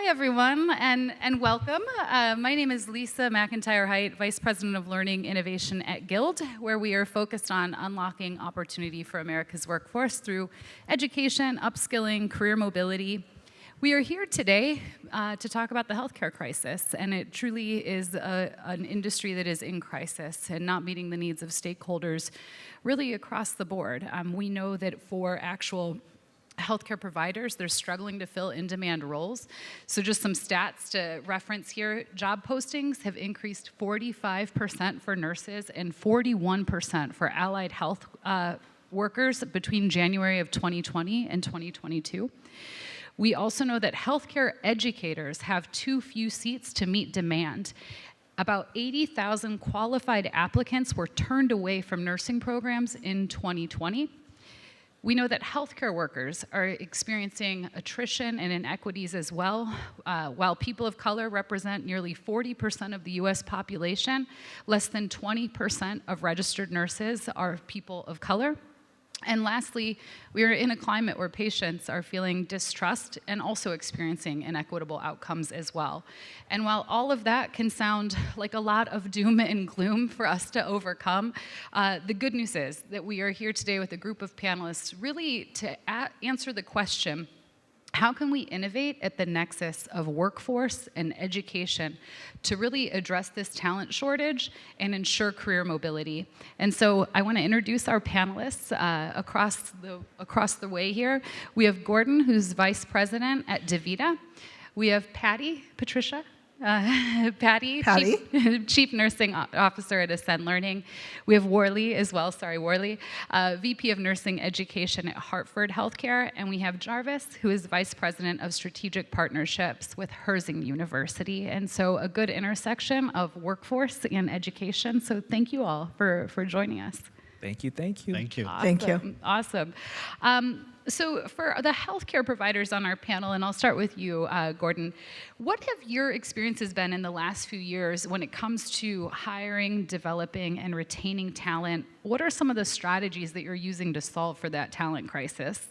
everyone, and welcome. My name is Lisa McIntyre-Hite, Vice President of Learning Innovation at Guild, where we are focused on unlocking opportunity for America's workforce through education, upskilling, career mobility. We are here today to talk about the healthcare crisis, and it truly is an industry that is in crisis and not meeting the needs of stakeholders really across the board. We know that for actual healthcare providers, they're struggling to fill in-demand roles. So just some stats to reference here. Job postings have increased 45% for nurses and 41% for allied health workers between January of 2020 and 2022. We also know that healthcare educators have too few seats to meet demand. About 80,000 qualified applicants were turned away from nursing programs in 2020. We know that healthcare workers are experiencing attrition and inequities as well. While people of color represent nearly 40% of the US population, less than 20% of registered nurses are people of color. And lastly, we are in a climate where patients are feeling distrust and also experiencing inequitable outcomes as well. And while all of that can sound like a lot of doom and gloom for us to overcome, the good news is that we are here today with a group of panelists really to answer the question, how can we innovate at the nexus of workforce and education to really address this talent shortage and ensure career mobility? And so I want to introduce our panelists across the way here. We have Gordon, who's Vice President at DaVita. We have Patricia. Patty. Chief Nursing Officer at Ascend Learning. We have Worley as well, VP of Nursing Education at Hartford Healthcare, and we have Jarvis, who is Vice President of Strategic Partnerships with Herzing University. And so a good intersection of workforce and education. So thank you all for joining us. Thank you. Awesome. So for the healthcare providers on our panel, and I'll start with you, Gordon, what have your experiences been in the last few years when it comes to hiring, developing, and retaining talent? What are some of the strategies that you're using to solve for that talent crisis?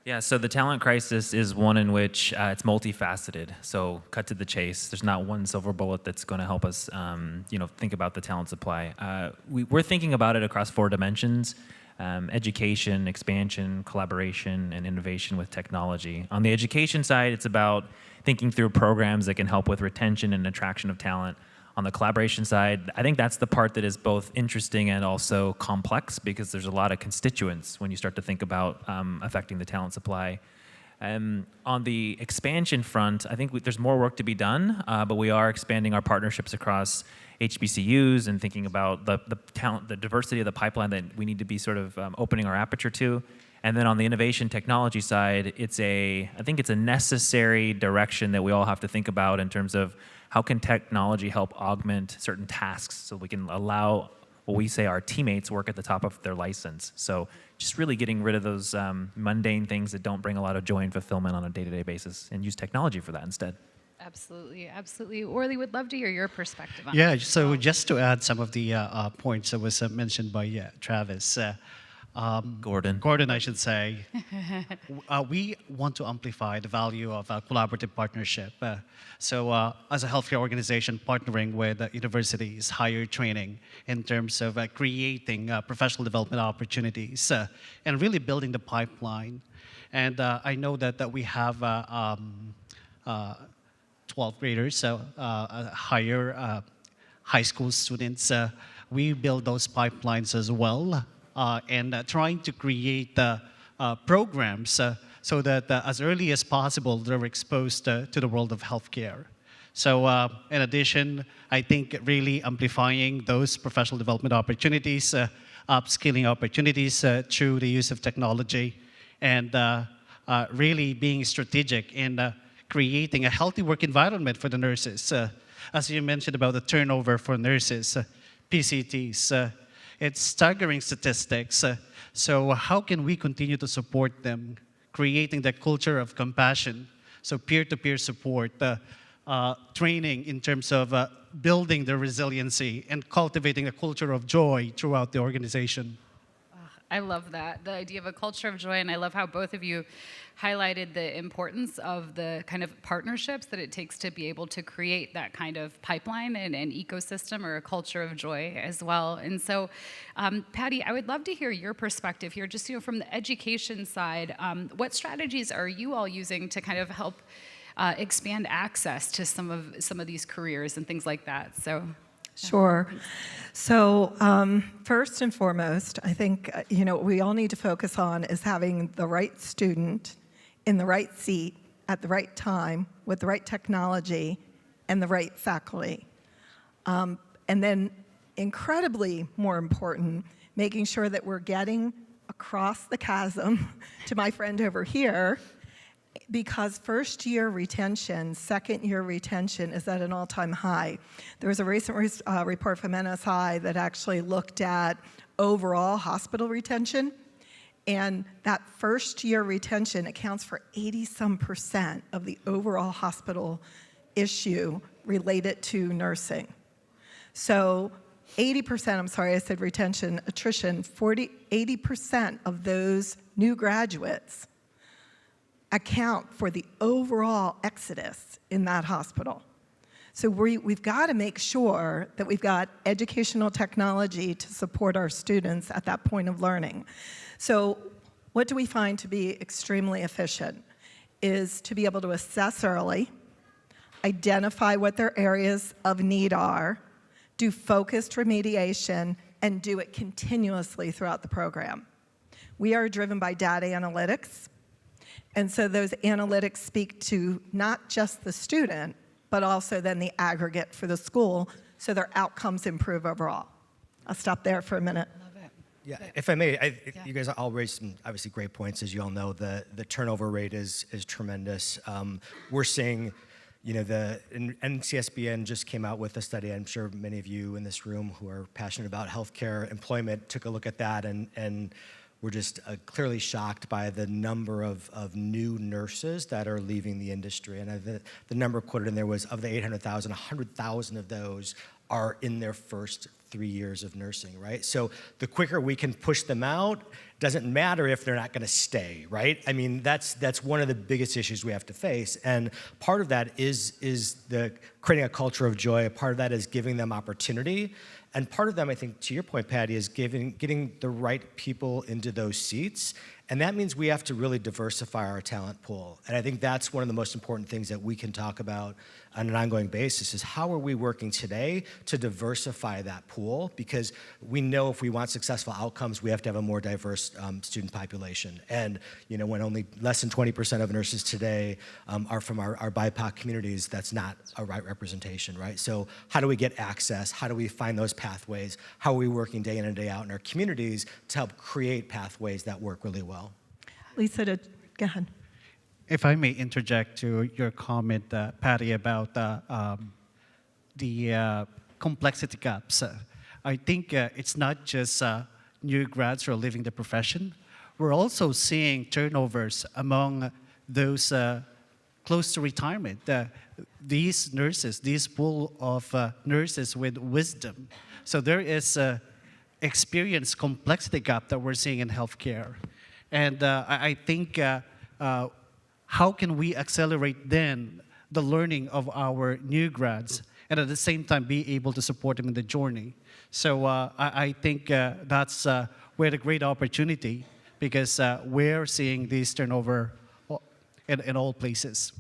Yeah, so the talent crisis is one in which it's multifaceted. So cut to the chase. There's not one silver bullet that's going to help us, think about the talent supply. We're thinking about it across 4 dimensions. Education, expansion, collaboration, and innovation with technology. On the education side, it's about thinking through programs that can help with retention and attraction of talent. On the collaboration side, I think that's the part that is both interesting and also complex because there's a lot of constituents when you start to think about affecting the talent supply. On the expansion front, I think there's more work to be done, but we are expanding our partnerships across HBCUs and thinking about the talent, the diversity of the pipeline that we need to be sort of opening our aperture to. And then on the innovation technology side, I think it's a necessary direction that we all have to think about in terms of how can technology help augment certain tasks so we can allow what we say our teammates work at the top of their license. So just really getting rid of those mundane things that don't bring a lot of joy and fulfillment on a day-to-day basis and use technology for that instead. Absolutely. Orly, would love to hear your perspective on that. So just to add some of the points that was mentioned by Travis. Gordon, I should say. We want to amplify the value of a collaborative partnership. So as a healthcare organization partnering with universities, higher training in terms of creating professional development opportunities and really building the pipeline. And I know that we have 12th graders, so higher high school students. We build those pipelines as well. And trying to create programs so that as early as possible they're exposed to the world of healthcare. So in addition, I think really amplifying those professional development opportunities, upskilling opportunities through the use of technology, and really being strategic in creating a healthy work environment for the nurses. As you mentioned about the turnover for nurses, PCTs, it's staggering statistics. So how can we continue to support them, creating that culture of compassion, so peer-to-peer support, training in terms of building their resiliency and cultivating a culture of joy throughout the organization? I love that, the idea of a culture of joy, and I love how both of you highlighted the importance of the kind of partnerships that it takes to be able to create that kind of pipeline and an ecosystem or a culture of joy as well. And so, Patty, I would love to hear your perspective here, just from the education side. What strategies are you all using to kind of help expand access to some of these careers and things like that? So. Sure. So first and foremost, I think what we all need to focus on is having the right student in the right seat at the right time with the right technology and the right faculty. And then incredibly more important, making sure that we're getting across the chasm to my friend over here, because first-year retention, second-year retention is at an all-time high. There was a recent report from NSI that actually looked at overall hospital retention, and that first-year retention accounts for 80-some% of the overall hospital issue related to nursing. So 80%, I'm sorry, I said retention, attrition, 80% of those new graduates account for the overall exodus in that hospital. So we've got to make sure that we've got educational technology to support our students at that point of learning. So what do we find to be extremely efficient is to be able to assess early, identify what their areas of need are, do focused remediation, and do it continuously throughout the program. We are driven by data analytics. And so those analytics speak to not just the student, but also then the aggregate for the school, so their outcomes improve overall. I'll stop there for a minute. Love it. Yeah, if I may, you guys all raised some obviously great points. As you all know, the turnover rate is tremendous. We're seeing, the NCSBN just came out with a study. I'm sure many of you in this room who are passionate about healthcare employment took a look at that, and we're just clearly shocked by the number of new nurses that are leaving the industry. And the number quoted in there was, of the 800,000, 100,000 of those are in their first 3 years of nursing, right? So the quicker we can push them out, doesn't matter if they're not gonna stay, right? I mean, that's one of the biggest issues we have to face. And part of that is the creating a culture of joy. Part of that is giving them opportunity. And part of them, I think, to your point, Patty, is getting the right people into those seats. And that means we have to really diversify our talent pool. And I think that's one of the most important things that we can talk about on an ongoing basis is how are we working today to diversify that pool? Because we know if we want successful outcomes, we have to have a more diverse student population. And when only less than 20% of nurses today are from our BIPOC communities, that's not a right representation, right? So how do we get access? How do we find those pathways? How are we working day in and day out in our communities to help create pathways that work really well? Lisa, go ahead. If I may interject to your comment, Patty, about the complexity gaps. I think it's not just new grads who are leaving the profession. We're also seeing turnovers among those close to retirement. These nurses, this pool of nurses with wisdom. So there is experience complexity gap that we're seeing in healthcare. And I think how can we accelerate then the learning of our new grads and at the same time be able to support them in the journey? So I think that's where the great opportunity, because we're seeing this turnover in all places.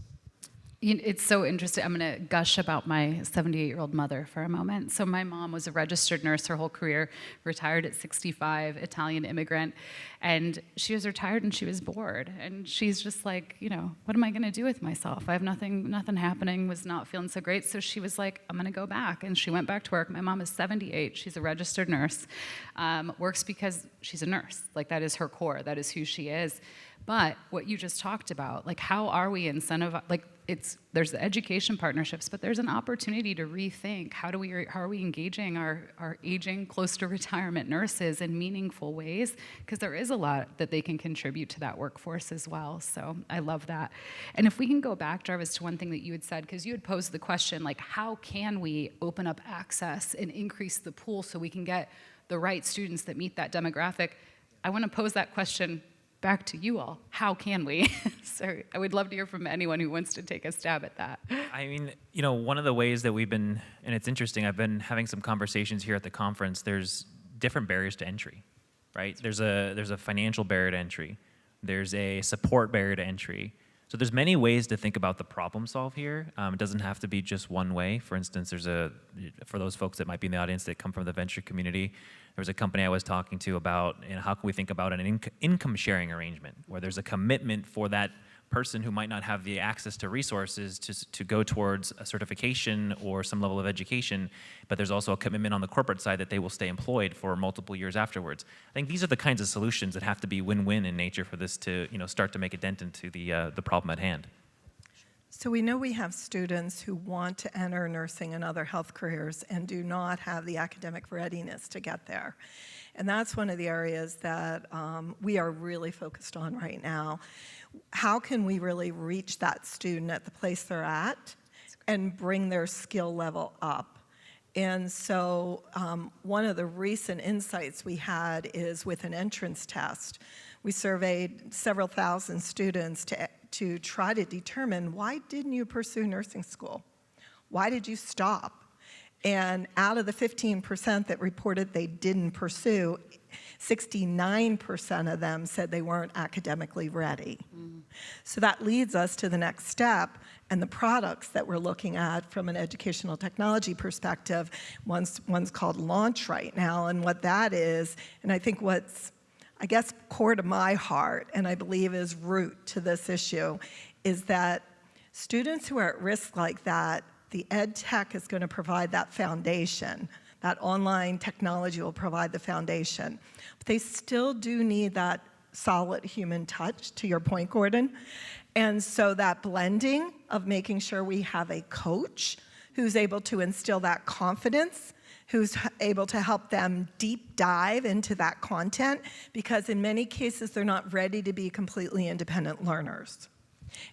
It's so interesting. I'm going to gush about my 78-year-old mother for a moment. So my mom was a registered nurse her whole career, retired at 65, Italian immigrant. And she was retired and she was bored. And she's just like, what am I going to do with myself? I have nothing happening, was not feeling so great. So she was like, I'm going to go back. And she went back to work. My mom is 78. She's a registered nurse. Works because she's a nurse. Like, that is her core. That is who she is. But what you just talked about, like, how are we incentivized? Like, there's the education partnerships, but there's an opportunity to rethink how are we engaging our aging, close to retirement nurses in meaningful ways, because there is a lot that they can contribute to that workforce as well. So I love that. And if we can go back, Jarvis, to one thing that you had said, because you had posed the question, like, how can we open up access and increase the pool so we can get the right students that meet that demographic? I want to pose that question back to you all. How can we? So I would love to hear from anyone who wants to take a stab at that. I mean, one of the ways that we've been, and it's interesting, I've been having some conversations here at the conference, there's different barriers to entry, right? There's a financial barrier to entry. There's a support barrier to entry. So there's many ways to think about the problem solve here. It doesn't have to be just one way. For instance, for those folks that might be in the audience that come from the venture community, there was a company I was talking to about how can we think about an income sharing arrangement where there's a commitment for that person who might not have the access to resources to go towards a certification or some level of education, but there's also a commitment on the corporate side that they will stay employed for multiple years afterwards. I think these are the kinds of solutions that have to be win-win in nature for this to start to make a dent into the problem at hand. So we know we have students who want to enter nursing and other health careers and do not have the academic readiness to get there. And that's one of the areas that we are really focused on right now. How can we really reach that student at the place they're at and bring their skill level up? And so one of the recent insights we had is with an entrance test. We surveyed several thousand students to try to determine, why didn't you pursue nursing school? Why did you stop? And out of the 15% that reported they didn't pursue, 69% of them said they weren't academically ready. So that leads us to the next step and the products that we're looking at from an educational technology perspective. One's called Launch right now, and what that is, and I think what's, I guess, core to my heart, and I believe is root to this issue, is that students who are at risk like that, the ed tech is going to provide that foundation. That online technology will provide the foundation. But they still do need that solid human touch, to your point, Gordon. And so that blending of making sure we have a coach who's able to instill that confidence, who's able to help them deep dive into that content, because in many cases they're not ready to be completely independent learners.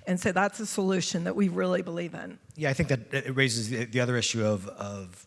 And so that's a solution that we really believe in. Yeah, I think that it raises the other issue of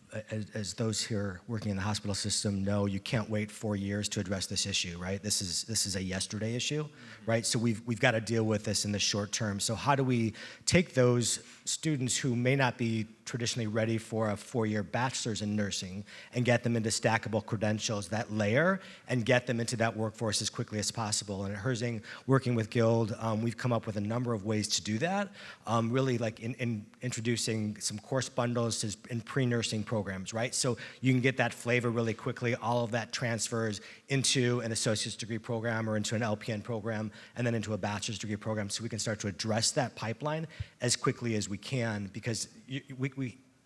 as those here working in the hospital system know, you can't wait 4 years to address this issue, right? This is a yesterday issue, right? So we've got to deal with this in the short term. So how do we take those students who may not be traditionally ready for a 4-year bachelor's in nursing and get them into stackable credentials, that layer, and get them into that workforce as quickly as possible? And at Herzing, working with Guild, we've come up with a number of ways to do that, really like in introducing some course bundles in pre-nursing programs, right? So you can get that flavor really quickly. All of that transfers into an associate's degree program or into an LPN program and then into a bachelor's degree program, so we can start to address that pipeline as quickly as we can, because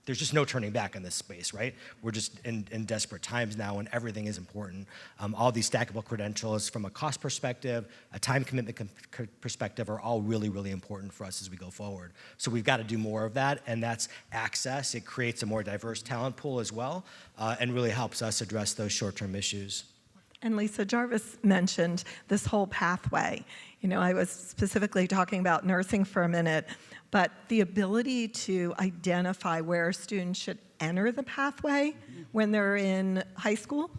there's just no turning back in this space, right? We're just in desperate times now, and everything is important. All these stackable credentials from a cost perspective, a time commitment perspective are all really, really important for us as we go forward. So we've got to do more of that, and that's access. It creates a more diverse talent pool as well, and really helps us address those short-term issues. And Lisa, Jarvis mentioned this whole pathway. You know, I was specifically talking about nursing for a minute, but the ability to identify where students should enter the pathway when they're in high school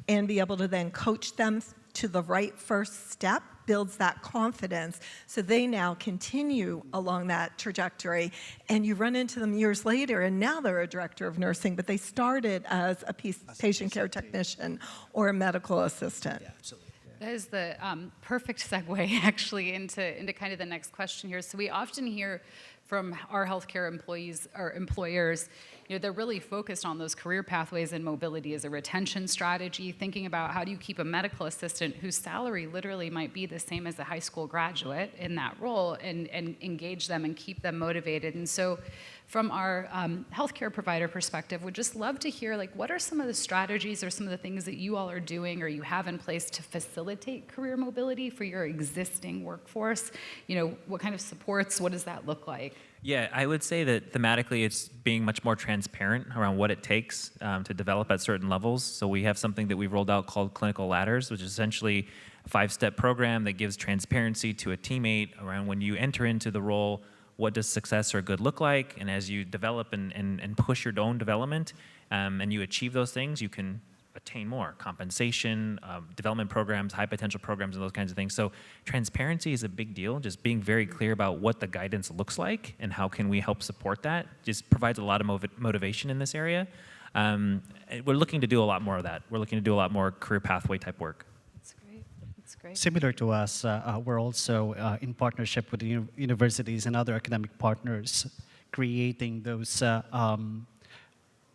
and be able to then coach them to the right first step builds that confidence, so they now continue along that trajectory, and you run into them years later and now they're a director of nursing, but they started as a patient care technician or a medical assistant. Yeah, absolutely. That is the perfect segue, actually, into kind of the next question here. So we often hear from our healthcare employees or employers, you know, they're really focused on those career pathways and mobility as a retention strategy, thinking about how do you keep a medical assistant whose salary literally might be the same as a high school graduate in that role, and engage them and keep them motivated. And so from our healthcare provider perspective, would just love to hear, like, what are some of the strategies or some of the things that you all are doing or you have in place to facilitate career mobility for your existing workforce? You know, what kind of supports, what does that look like? Yeah, I would say that thematically it's being much more transparent around what it takes to develop at certain levels. So we have something that we've rolled out called Clinical Ladders, which is essentially a 5-step program that gives transparency to a teammate around when you enter into the role, what does success or good look like, and as you develop and push your own development and you achieve those things, you can attain more, compensation, development programs, high potential programs, and those kinds of things. So transparency is a big deal. Just being very clear about what the guidance looks like and how can we help support that just provides a lot of motivation in this area. We're looking to do a lot more of that. We're looking to do a lot more career pathway type work. That's great. That's great. Similar to us, we're also in partnership with the universities and other academic partners creating those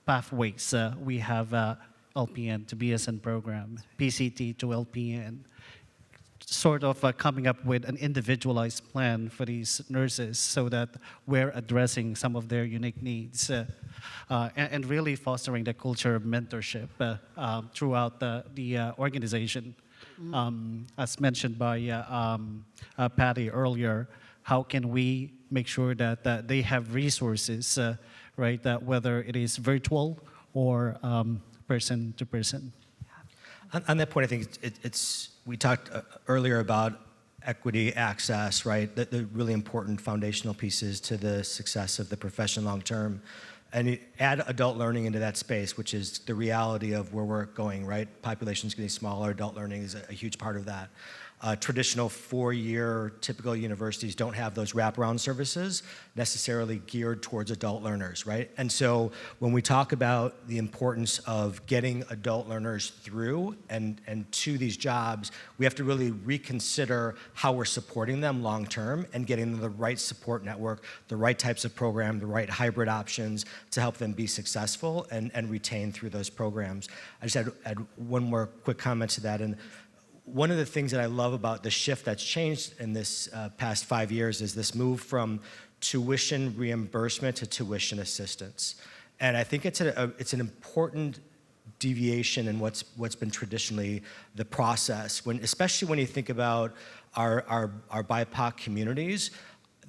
pathways. We have LPN to BSN program, PCT to LPN, sort of coming up with an individualized plan for these nurses so that we're addressing some of their unique needs and really fostering the culture of mentorship throughout the organization. As mentioned by Patty earlier, how can we make sure that they have resources, right, that whether it is virtual or person to person? On that point, I think we talked earlier about equity, access, right? The really important foundational pieces to the success of the profession long term. And you add adult learning into that space, which is the reality of where we're going, right? Population's getting smaller, adult learning is a huge part of that. Traditional four-year typical universities don't have those wraparound services necessarily geared towards adult learners, right? And so when we talk about the importance of getting adult learners through and to these jobs, we have to really reconsider how we're supporting them long-term and getting them the right support network, the right types of program, the right hybrid options to help them be successful and retain through those programs. I just had one more quick comment to that. And one of the things that I love about the shift that's changed in this past 5 years is this move from tuition reimbursement to tuition assistance. And I think it's an important deviation in what's been traditionally the process, especially when you think about our BIPOC communities.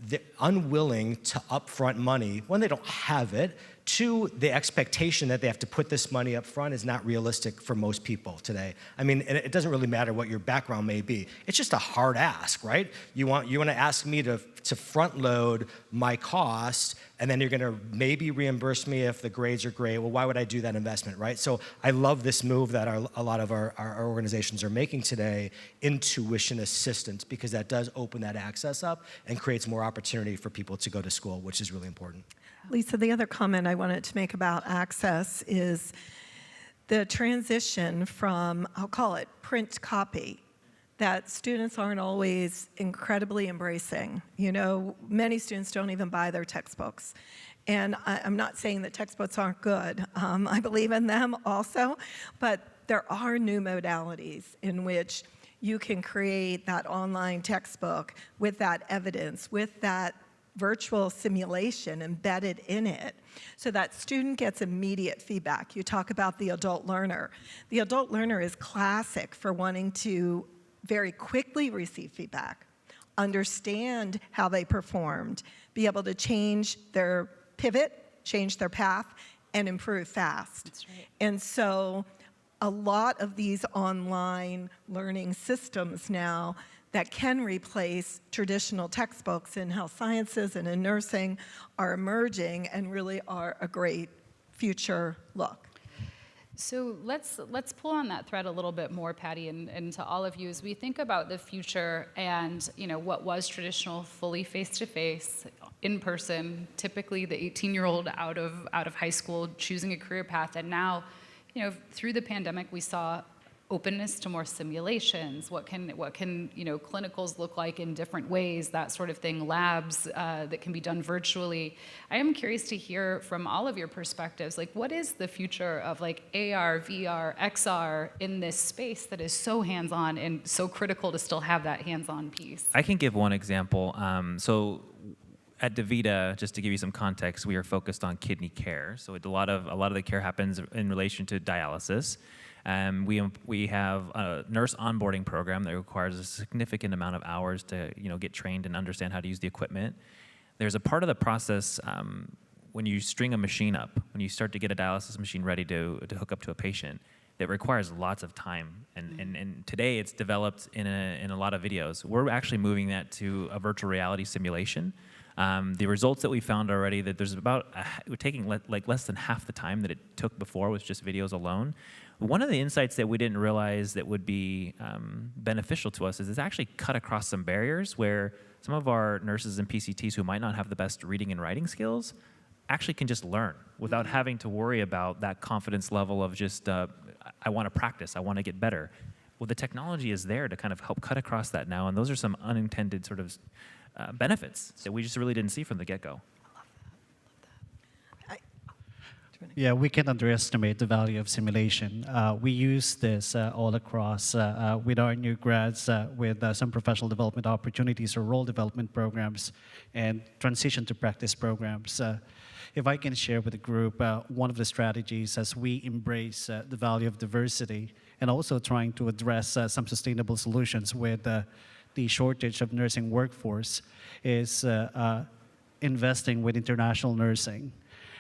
They're unwilling to upfront money when they don't have it. Two, the expectation that they have to put this money up front is not realistic for most people today. I mean, and it doesn't really matter what your background may be. It's just a hard ask, right? You want to ask me to front load my cost, and then you're going to maybe reimburse me if the grades are great. Well, why would I do that investment, right? So I love this move that a lot of our organizations are making today in tuition assistance, because that does open that access up and creates more opportunity for people to go to school, which is really important. Lisa, the other comment I wanted to make about access is the transition from, I'll call it print copy, that students aren't always incredibly embracing. You know, many students don't even buy their textbooks. And I'm not saying that textbooks aren't good. I believe in them also. But there are new modalities in which you can create that online textbook with that evidence, with that virtual simulation embedded in it, so that student gets immediate feedback. You talk about the adult learner. The adult learner is classic for wanting to very quickly receive feedback, understand how they performed, be able to change their pivot, change their path, and improve fast. That's right. And so a lot of these online learning systems now that can replace traditional textbooks in health sciences and in nursing are emerging and really are a great future look. So let's pull on that thread a little bit more, Patty, and to all of you as we think about the future and what was traditional, fully face-to-face, in person, typically the 18-year-old out of high school choosing a career path, and now, through the pandemic we saw openness to more simulations. What can clinicals look like in different ways, that sort of thing, labs that can be done virtually. I am curious to hear from all of your perspectives, like what is the future of like AR, VR, XR in this space that is so hands-on and so critical to still have that hands-on piece? I can give one example. So at DaVita, just to give you some context, we are focused on kidney care. So a lot of the care happens in relation to dialysis. We have a nurse onboarding program that requires a significant amount of hours to get trained and understand how to use the equipment. There's a part of the process when you string a machine up, when you start to get a dialysis machine ready to hook up to a patient, that requires lots of time. And today it's developed in a lot of videos. We're actually moving that to a virtual reality simulation. The results that we found already, that there's we're taking less than half the time that it took before with just videos alone. One of the insights that we didn't realize that would be beneficial to us is it's actually cut across some barriers where some of our nurses and PCTs who might not have the best reading and writing skills actually can just learn without having to worry about that confidence level of just, I want to practice, I want to get better. Well, the technology is there to kind of help cut across that now, and those are some unintended sort of benefits that we just really didn't see from the get-go. Yeah, we can underestimate the value of simulation. We use this all across with our new grads, with some professional development opportunities or role development programs and transition to practice programs. If I can share with the group, one of the strategies as we embrace the value of diversity and also trying to address some sustainable solutions with the shortage of nursing workforce is investing with international nursing.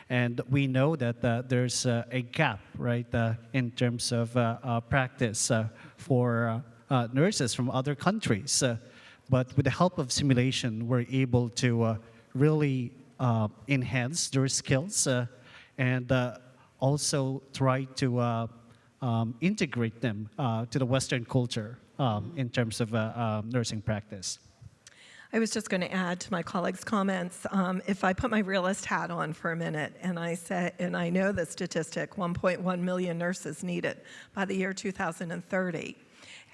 And we know that there's a gap, right, in terms of practice for nurses from other countries. But with the help of simulation, we're able to really enhance their skills and also try to integrate them to the Western culture in terms of nursing practice. I was just going to add to my colleagues' comments. If I put my realist hat on for a minute and I say, and I know the statistic, 1.1 million nurses needed by the year 2030,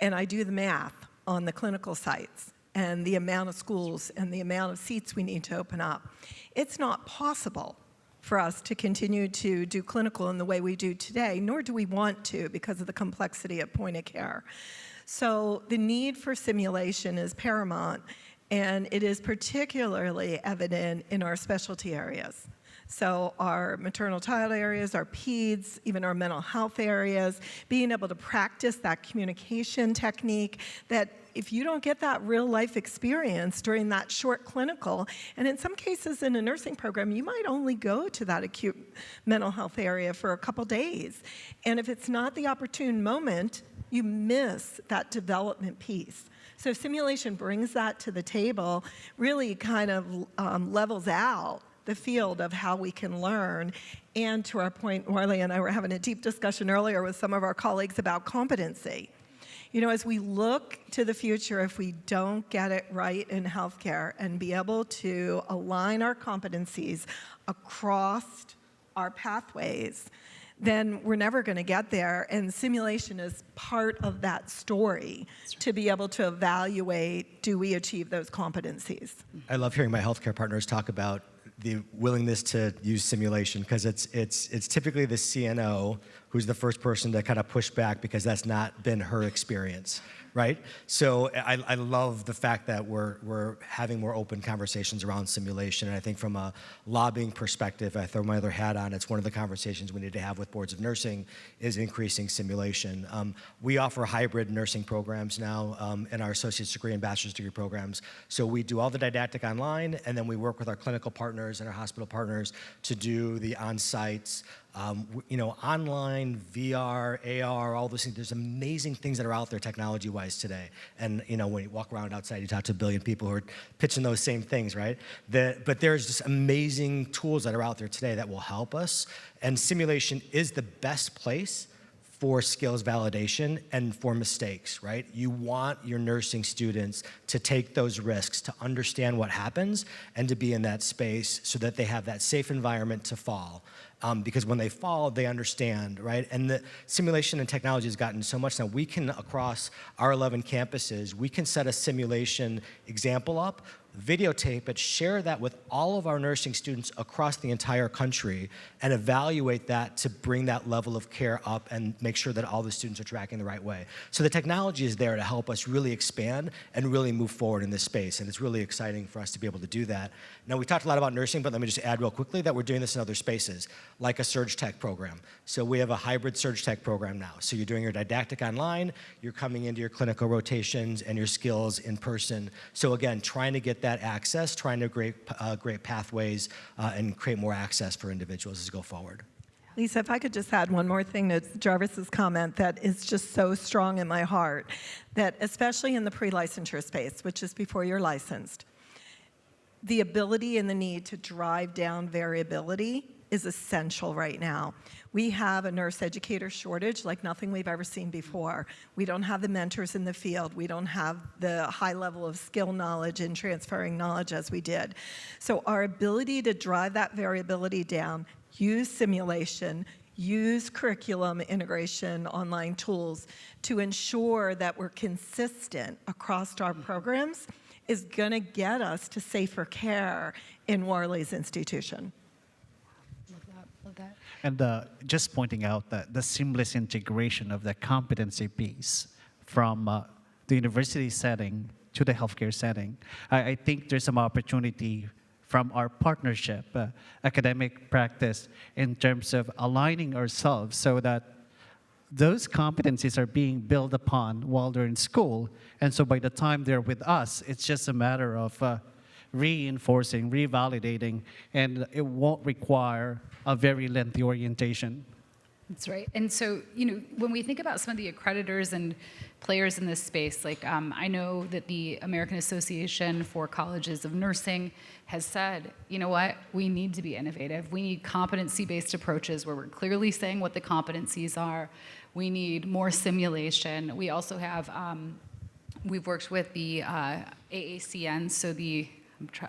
and I do the math on the clinical sites and the amount of schools and the amount of seats we need to open up, it's not possible for us to continue to do clinical in the way we do today, nor do we want to because of the complexity of point of care. So the need for simulation is paramount. And it is particularly evident in our specialty areas. So our maternal child areas, our peds, even our mental health areas, being able to practice that communication technique that if you don't get that real life experience during that short clinical, and in some cases in a nursing program, you might only go to that acute mental health area for a couple days. And if it's not the opportune moment, you miss that development piece. So simulation brings that to the table, really kind of levels out the field of how we can learn. And to our point, Wiley and I were having a deep discussion earlier with some of our colleagues about competency. You know, as we look to the future, if we don't get it right in healthcare and be able to align our competencies across our pathways, then we're never going to get there. And simulation is part of that story to be able to evaluate, do we achieve those competencies? I love hearing my healthcare partners talk about the willingness to use simulation because it's typically the CNO who's the first person to kind of push back because that's not been her experience, right? So I love the fact that we're having more open conversations around simulation. And I think from a lobbying perspective, I throw my other hat on, it's one of the conversations we need to have with boards of nursing is increasing simulation. We offer hybrid nursing programs now in our associate's degree and bachelor's degree programs. So we do all the didactic online, and then we work with our clinical partners and our hospital partners to do the on-sites. You know, online, VR, AR, all those things. There's amazing things that are out there technology-wise today. And, you know, when you walk around outside, you talk to a billion people who are pitching those same things, right? But there's just amazing tools that are out there today that will help us. And simulation is the best place for skills validation and for mistakes, right? You want your nursing students to take those risks, to understand what happens, and to be in that space so that they have that safe environment to fall. Because when they fall, they understand, right? And the simulation and technology has gotten so much now. We can, across our 11 campuses, we can set a simulation example up, videotape it, share that with all of our nursing students across the entire country, and evaluate that to bring that level of care up and make sure that all the students are tracking the right way. So the technology is there to help us really expand and really move forward in this space, and it's really exciting for us to be able to do that. Now, we talked a lot about nursing, but let me just add real quickly that we're doing this in other spaces, like a surge tech program. So we have a hybrid surge tech program now. So you're doing your didactic online, you're coming into your clinical rotations and your skills in person. So again, trying to get that access, trying to create pathways and create more access for individuals as we go forward. Lisa, if I could just add one more thing to Jarvis's comment that is just so strong in my heart, that especially in the pre-licensure space, which is before you're licensed, the ability and the need to drive down variability is essential right now. We have a nurse educator shortage like nothing we've ever seen before. We don't have the mentors in the field. We don't have the high level of skill knowledge and transferring knowledge as we did. So our ability to drive that variability down, use simulation, use curriculum integration, online tools to ensure that we're consistent across our programs is going to get us to safer care in Worley's institution. Love that. And just pointing out that the seamless integration of the competency piece from the university setting to the healthcare setting, I think there's some opportunity from our partnership, academic practice, in terms of aligning ourselves so that those competencies are being built upon while they're in school. And so by the time they're with us, it's just a matter of reinforcing, revalidating, and it won't require a very lengthy orientation. That's right. And so, when we think about some of the accreditors and players in this space, like I know that the American Association for Colleges of Nursing has said, you know what, we need to be innovative. We need competency-based approaches where we're clearly saying what the competencies are. We need more simulation. We also have, we've worked with the AACN, so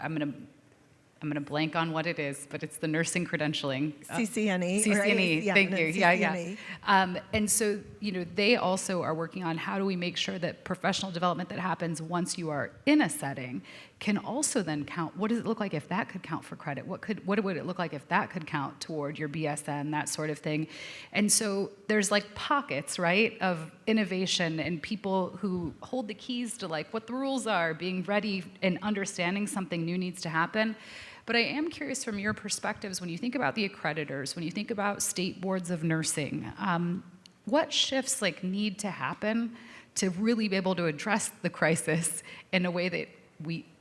I'm going to blank on what it is, but it's the nursing credentialing. CCNE. CCNE, thank you. CCNE. Yeah. And so, they also are working on how do we make sure that professional development that happens once you are in a setting can also then count. What does it look like if that could count for credit? What would it look like if that could count toward your BSN, that sort of thing? And so there's like pockets, right, of innovation and people who hold the keys to like what the rules are, being ready and understanding something new needs to happen. But I am curious from your perspectives, when you think about the accreditors, when you think about state boards of nursing, what shifts need to happen to really be able to address the crisis in a way that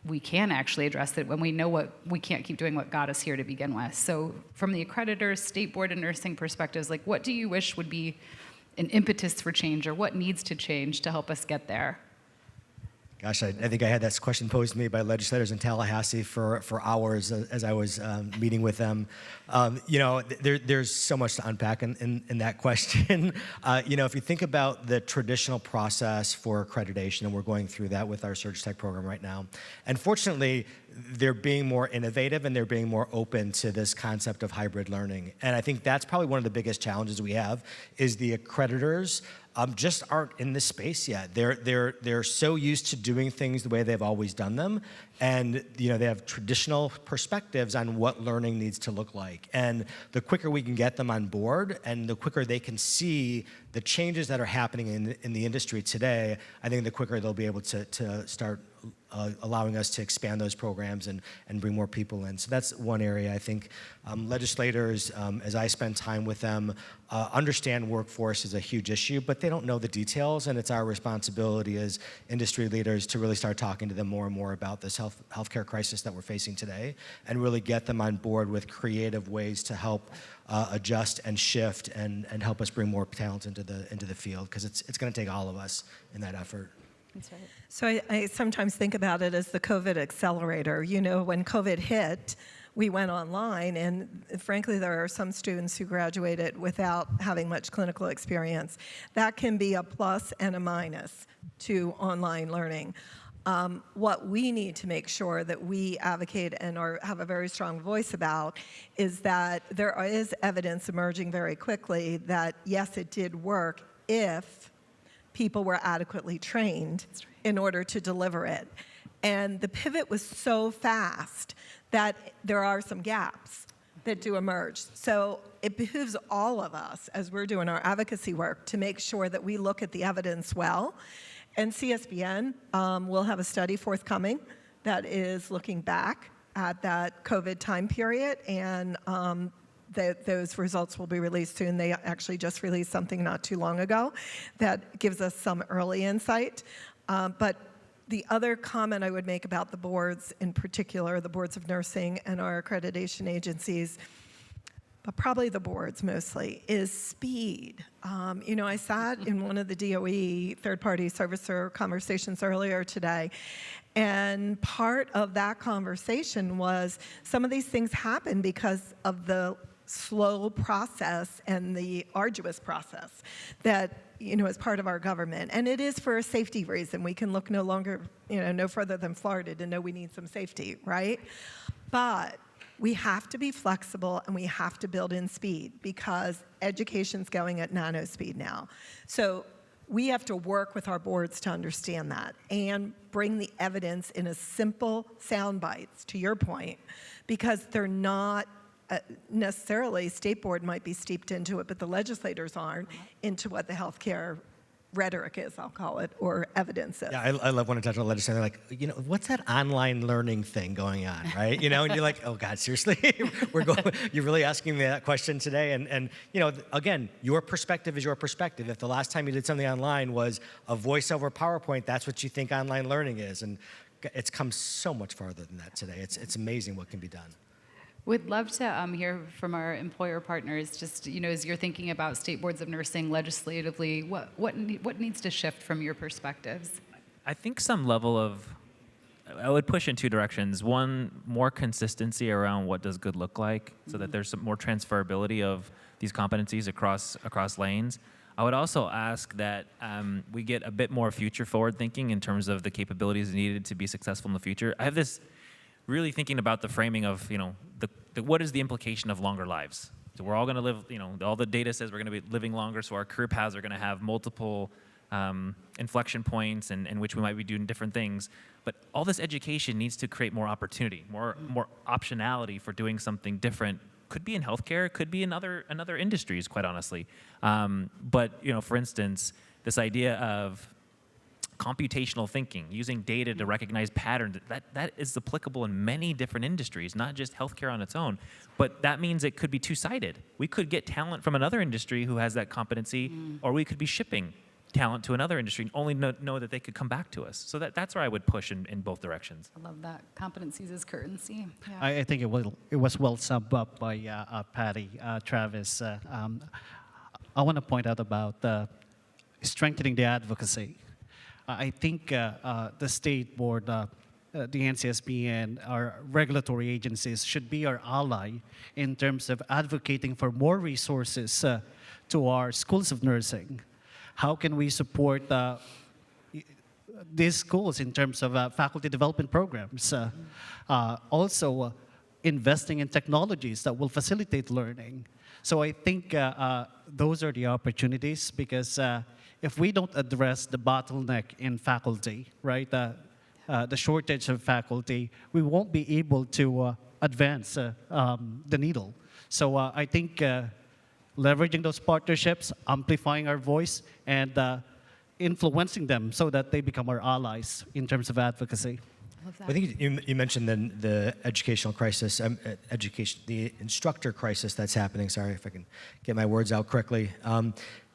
we can actually address it when we know we can't keep doing what got us here to begin with. So from the accreditors, state board of nursing perspectives, what do you wish would be an impetus for change, or what needs to change to help us get there? Gosh, I think I had that question posed to me by legislators in Tallahassee for hours as I was meeting with them. There's so much to unpack in that question. If you think about the traditional process for accreditation, and we're going through that with our Surge Tech program right now, and fortunately, they're being more innovative and they're being more open to this concept of hybrid learning. And I think that's probably one of the biggest challenges we have is the accreditors just aren't in this space yet. They're so used to doing things the way they've always done them, and they have traditional perspectives on what learning needs to look like. And the quicker we can get them on board, and the quicker they can see the changes that are happening in the industry today, I think the quicker they'll be able to start allowing us to expand those programs and bring more people in. So that's one area I think legislators, as I spend time with them, understand workforce is a huge issue, but they don't know the details, and it's our responsibility as industry leaders to really start talking to them more and more about this healthcare crisis that we're facing today, and really get them on board with creative ways to help adjust and shift and help us bring more talent into the field, because it's going to take all of us in that effort. That's right. So I sometimes think about it as the COVID accelerator. When COVID hit, we went online, and frankly, there are some students who graduated without having much clinical experience. That can be a plus and a minus to online learning. What we need to make sure that we advocate and have a very strong voice about is that there is evidence emerging very quickly that, yes, it did work if people were adequately trained in order to deliver it. And the pivot was so fast that there are some gaps that do emerge. So it behooves all of us, as we're doing our advocacy work, to make sure that we look at the evidence well. And CSBN will have a study forthcoming that is looking back at that COVID time period, and those results will be released soon. They actually just released something not too long ago that gives us some early insight. But the other comment I would make about the boards, in particular, the boards of nursing and our accreditation agencies, but probably the boards mostly, is speed. I sat in one of the DOE third-party servicer conversations earlier today, and part of that conversation was some of these things happen because of the slow process and the arduous process that, is part of our government. And it is for a safety reason. We can look no further than Florida to know we need some safety, right? But we have to be flexible and we have to build in speed because education's going at nano speed now. So we have to work with our boards to understand that and bring the evidence in a simple sound bites, to your point, because they're not necessarily, state board might be steeped into it, but the legislators aren't into what the healthcare rhetoric is, I'll call it, or evidence is. Yeah, I love when I talk to a legislator, like, what's that online learning thing going on, right? And you're like, oh God, seriously? You're really asking me that question today? And again, your perspective is your perspective. If the last time you did something online was a voice over PowerPoint, that's what you think online learning is. And it's come so much farther than that today. It's amazing what can be done. We'd love to hear from our employer partners, just, as you're thinking about state boards of nursing legislatively, what needs to shift from your perspectives? I think some level of, I would push in two directions. One, more consistency around what does good look like, so that there's some more transferability of these competencies across lanes. I would also ask that we get a bit more future forward thinking in terms of the capabilities needed to be successful in the future. I have this really thinking about the framing of, what is the implication of longer lives? So we're all going to live, all the data says we're going to be living longer, so our career paths are going to have multiple inflection points in which we might be doing different things. But all this education needs to create more opportunity, more optionality for doing something different. Could be in healthcare, could be in other industries, quite honestly. But, for instance, this idea of computational thinking, using data to recognize patterns, that is applicable in many different industries, not just healthcare on its own. But that means it could be two-sided. We could get talent from another industry who has that competency, or we could be shipping talent to another industry and only know that they could come back to us. So that's where I would push in both directions. I love that. Competencies is currency. Yeah. I think it was well summed up by Patty, Travis. I want to point out about strengthening the advocacy. I think the state board, the NCSB, and our regulatory agencies should be our ally in terms of advocating for more resources to our schools of nursing. How can we support these schools in terms of faculty development programs? Also, investing in technologies that will facilitate learning. So I think those are the opportunities, because if we don't address the bottleneck in faculty, right, the shortage of faculty, we won't be able to advance the needle. So I think leveraging those partnerships, amplifying our voice, and influencing them so that they become our allies in terms of advocacy. I think you mentioned the educational crisis, the instructor crisis that's happening. Sorry if I can get my words out correctly.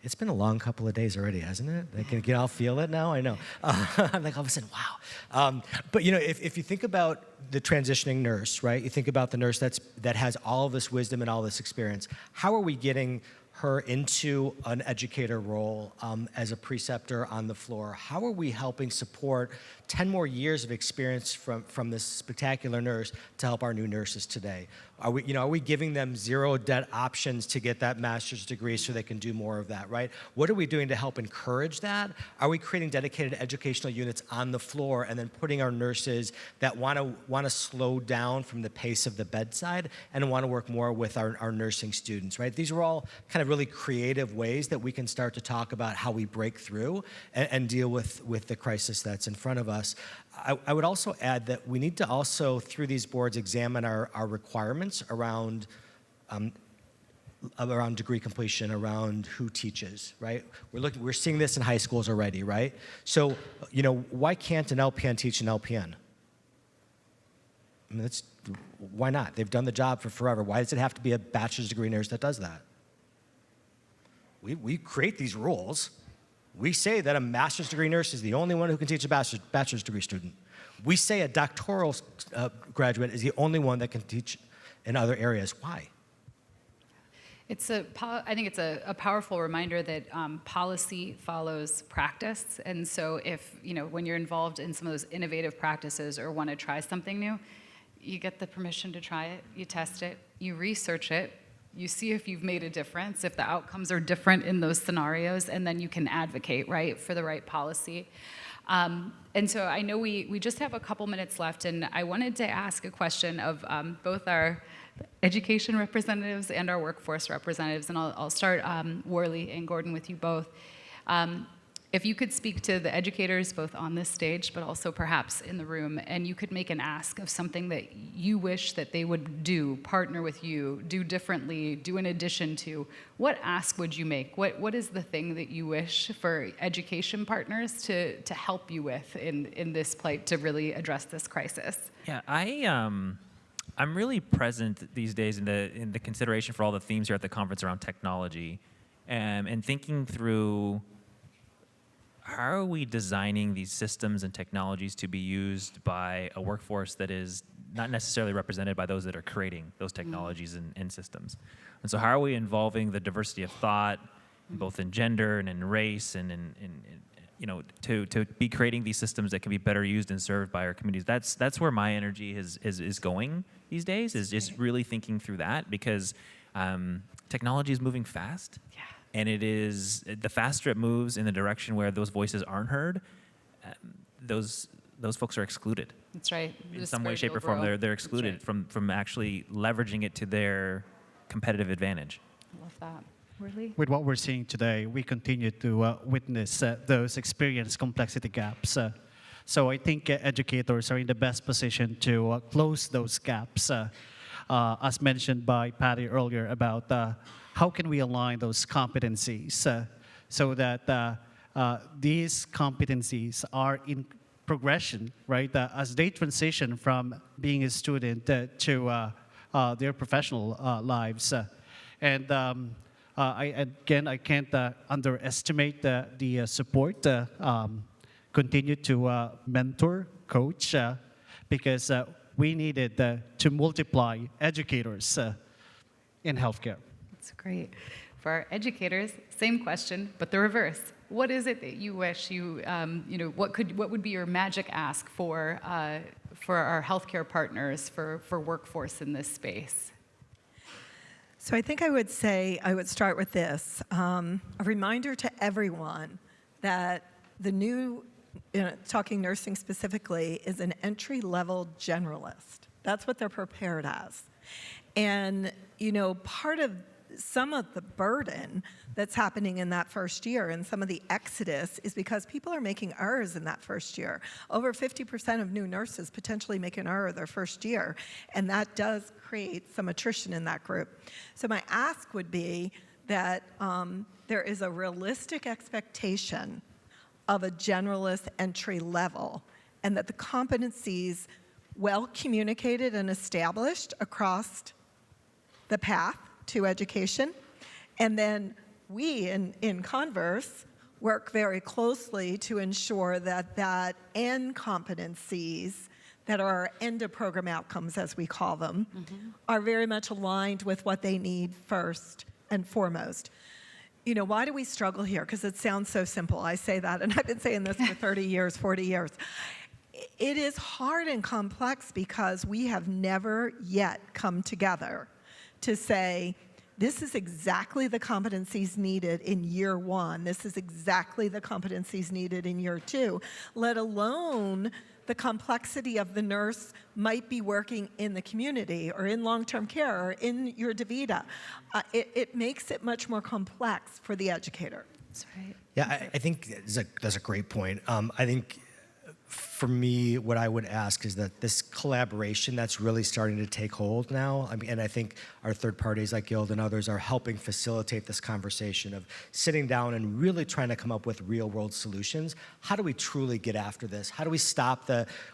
It's been a long couple of days already, hasn't it? I can all feel it now. I know. I'm like all of a sudden, wow. But if you think about the transitioning nurse, right? You think about the nurse that has all of this wisdom and all this experience. How are we getting her into an educator role as a preceptor on the floor? How are we helping support 10 more years of experience from this spectacular nurse to help our new nurses today? Are we giving them zero debt options to get that master's degree so they can do more of that, right? What are we doing to help encourage that? Are we creating dedicated educational units on the floor and then putting our nurses that want to slow down from the pace of the bedside and want to work more with our nursing students, right? These are all kind of really creative ways that we can start to talk about how we break through and deal with the crisis that's in front of us. I would also add that we need to also, through these boards, examine our requirements around degree completion, around who teaches, right? We're seeing this in high schools already, right? So, why can't an LPN teach an LPN? I mean, why not? They've done the job for forever. Why does it have to be a bachelor's degree nurse that does that? We create these rules. We say that a master's degree nurse is the only one who can teach a bachelor's degree student. We say a doctoral graduate is the only one that can teach in other areas. Why? I think it's a powerful reminder that policy follows practice. And so when you're involved in some of those innovative practices or want to try something new, you get the permission to try it, you test it, you research it, you see if you've made a difference, if the outcomes are different in those scenarios, and then you can advocate, right, for the right policy. And so I know we just have a couple minutes left, and I wanted to ask a question of both our education representatives and our workforce representatives, and I'll start, Worley and Gordon, with you both. If you could speak to the educators both on this stage but also perhaps in the room, and you could make an ask of something that you wish that they would do, partner with you, do differently, do in addition to, what ask would you make? What is the thing that you wish for education partners to help you with in this plight to really address this crisis? Yeah, I'm really present these days in the consideration for all the themes here at the conference around technology, and thinking through how are we designing these systems and technologies to be used by a workforce that is not necessarily represented by those that are creating those technologies and systems. And so how are we involving the diversity of thought, both in gender and in race, and to be creating these systems that can be better used and served by our communities? That's where my energy is going these days, is just really thinking through that, because technology is moving fast. Yeah. And it is, the faster it moves in the direction where those voices aren't heard, those folks are excluded. That's right. In some way, shape, or form, they're excluded from actually leveraging it to their competitive advantage. I love that. Worley? With what we're seeing today, we continue to witness those experience complexity gaps. So I think educators are in the best position to close those gaps, as mentioned by Patty earlier, about how can we align those competencies so that these competencies are in progression, right? As they transition from being a student to their professional lives. I can't underestimate the support. Continue to mentor, coach, because we needed to multiply educators in healthcare. That's great. For our educators, same question, but the reverse. What is it that you wish what would be your magic ask for our healthcare partners, for workforce in this space? So I think I would start with this. A reminder to everyone that the new, talking nursing specifically, is an entry-level generalist. That's what they're prepared as. And, part of some of the burden that's happening in that first year and some of the exodus is because people are making errors in that first year. Over 50% of new nurses potentially make an error their first year, and that does create some attrition in that group. So my ask would be that there is a realistic expectation of a generalist entry level, and that the competencies well communicated and established across the path to education. And then we, in Converse, work very closely to ensure that end competencies that are our end of program outcomes, as we call them, are very much aligned with what they need first and foremost. Why do we struggle here? Because it sounds so simple. I say that, and I've been saying this for 30 years, 40 years. It is hard and complex because we have never yet come together to say, this is exactly the competencies needed in year one. This is exactly the competencies needed in year two, let alone the complexity of the nurse might be working in the community or in long-term care or in your DaVita. It makes it much more complex for the educator. That's right. Yeah, I think that's a great point. I think for me, what I would ask is that this collaboration that's really starting to take hold now, and I think our third parties like Guild and others are helping facilitate this conversation of sitting down and really trying to come up with real world solutions. How do we truly get after this? How do we stop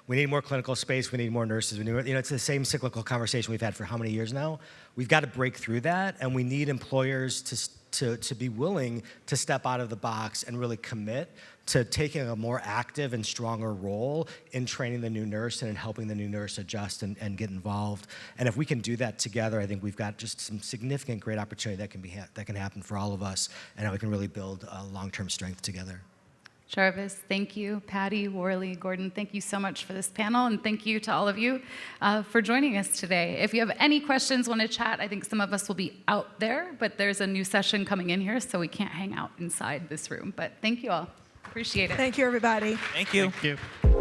we need more clinical space, we need more nurses, it's the same cyclical conversation we've had for how many years now? We've got to break through that, and we need employers to be willing to step out of the box and really commit to taking a more active and stronger role in training the new nurse and in helping the new nurse adjust and get involved. And if we can do that together, I think we've got just some significant great opportunity that can happen for all of us, and how we can really build long-term strength together. Jarvis, thank you. Patty, Worley, Gordon, thank you so much for this panel, and thank you to all of you for joining us today. If you have any questions, want to chat, I think some of us will be out there, but there's a new session coming in here, so we can't hang out inside this room. But thank you all. Appreciate it. Thank you, everybody. Thank you. Thank you.